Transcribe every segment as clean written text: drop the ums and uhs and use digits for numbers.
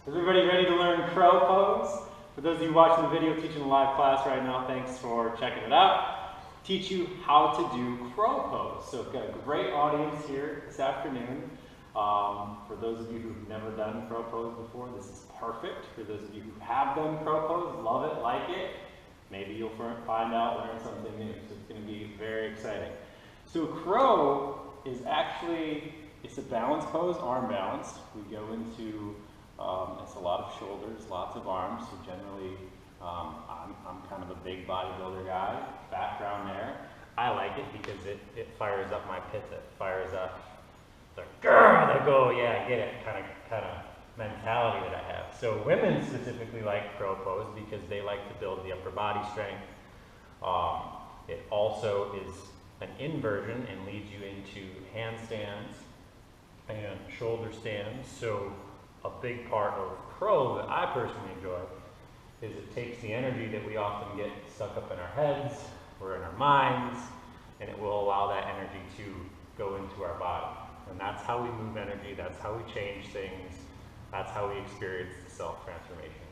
Is everybody ready to learn crow pose? For those of you watching the video, teaching a live class right now, thanks for checking it out. Teach you how to do crow pose. So we've got a great audience here this afternoon. For those of you who've never done crow pose before, this is perfect. For those of you who have done crow pose, love it, like it, maybe you'll find out, learn something new. So it's going to be very exciting. So crow is actually, it's a balance pose, arm balance. We go into, it's a lot of shoulders, lots of arms. So generally, I'm kind of a big bodybuilder guy, background there. I like it because it fires up my pits, it fires up the grrr, they go, yeah, I get it, kind of mentality that I have. So women specifically like crow pose because they like to build the upper body strength. It also is an inversion and leads you into handstands and shoulder stands. So a big part of crow that I personally enjoy is it takes the energy that we often get stuck up in our heads or in our minds, and it will allow that energy to go into our body. And that's how we move energy, that's how we change things, that's how we experience the self-transformation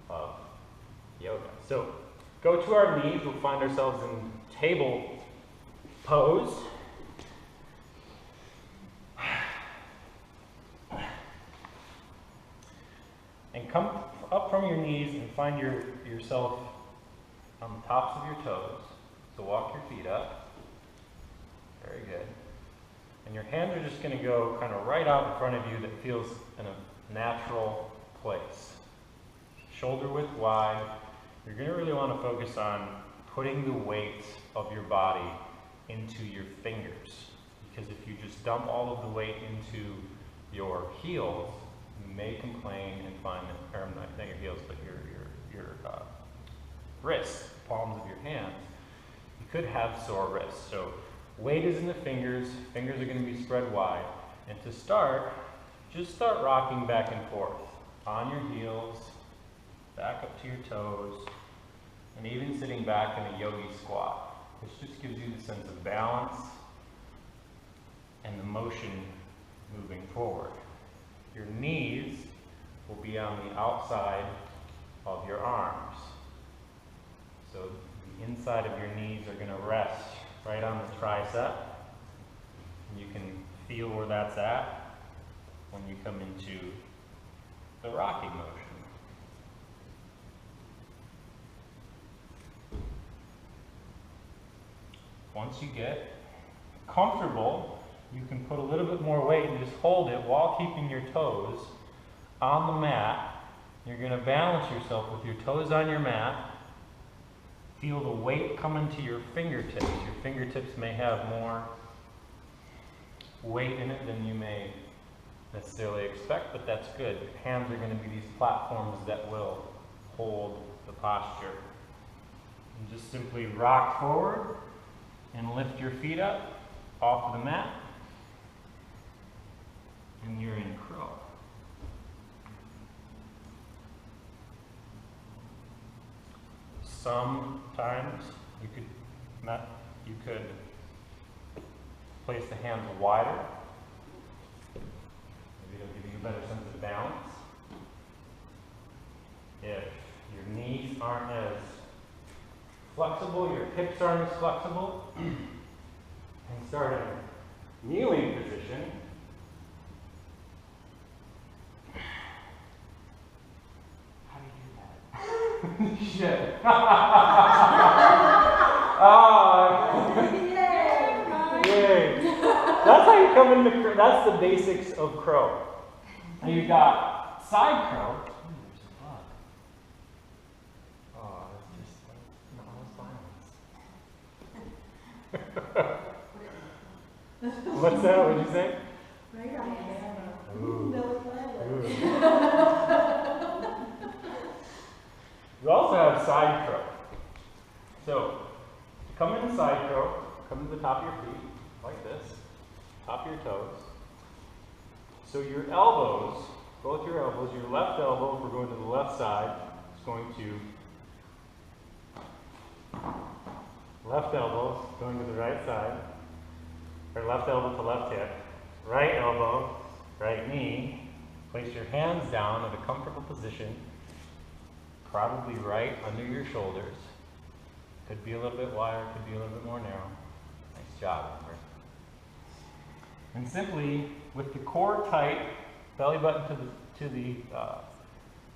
of yoga. So go to our knees, we'll find ourselves in table pose. And come up from your knees and find yourself on the tops of your toes. So walk your feet up. Very good. And your hands are just going to go kind of right out in front of you that feels in a natural place. Shoulder width wide. You're going to really want to focus on putting the weight of your body into your fingers. Because if you just dump all of the weight into your heels, you may complain and find that, or not your heels, but your wrists, palms of your hands, you could have sore wrists. So weight is in the fingers, fingers are going to be spread wide. And to start, just start rocking back and forth on your heels, back up to your toes, and even sitting back in a yogi squat, which just gives you the sense of balance and the motion moving forward. Your knees will be on the outside of your arms. So the inside of your knees are going to rest right on the tricep. And you can feel where that's at when you come into the rocking motion. Once you get comfortable, you can put a little bit more weight and just hold it while keeping your toes on the mat. You're going to balance yourself with your toes on your mat. Feel the weight come into your fingertips. Your fingertips may have more weight in it than you may necessarily expect, but that's good. Hands are going to be these platforms that will hold the posture. And just simply rock forward and lift your feet up off of the mat. And you're in crow. Sometimes you could place the hands wider. Maybe it'll give you a better sense of balance. If your knees aren't as flexible, your hips aren't as flexible, and start in a kneeling position. Shit. Yay. That's how you come into crow. That's the basics of crow. Now you've got side crow. There's a bug. Oh, that's just not violence. What's that? What'd you say? Right on camera. Ooh. No, You also have side crow. So, to come into side crow, come to the top of your feet, like this, top of your toes. So your elbows, both your elbows, your left elbow, if we're going to the left side, is going to, left elbow going to the right side, or left elbow to left hip, right elbow, right knee, Place your hands down at a comfortable position, probably right under your shoulders. Could be a little bit wider, could be a little bit more narrow. Nice job, Amber. And simply, with the core tight, belly button to the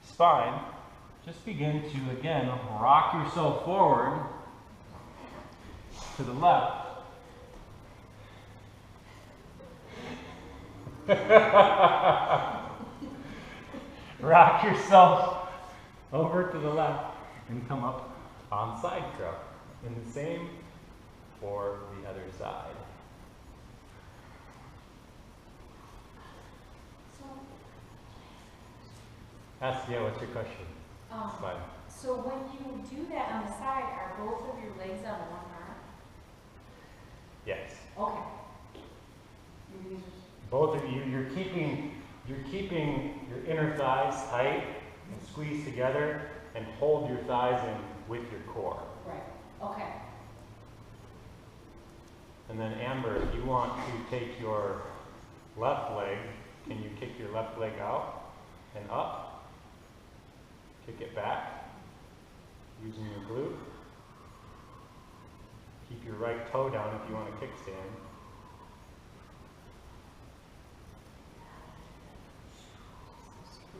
spine, just begin to, again, rock yourself forward to the left. Rock yourself over to the left and come up on side crow. And the same for the other side. Ask, yeah, what's your question? It's fine. So when you do that on the side, are both of your legs on one arm? Yes. Okay. Both of you, you're keeping your inner thighs tight and squeeze together and hold your thighs in with your core. Right. Okay. And then Amber, if you want to take your left leg, can you kick your left leg out and up? Kick it back using your glute. Keep your right toe down if you want to kickstand.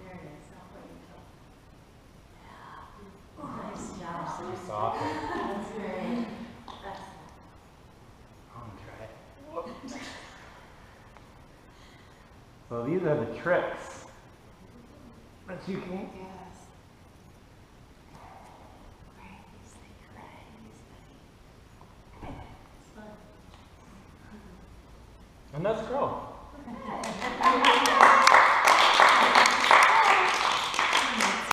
There it is. I'll put you Nice job. Pretty soft. That's great. I'm gonna try it. So these are the tricks that you can. And let's grow.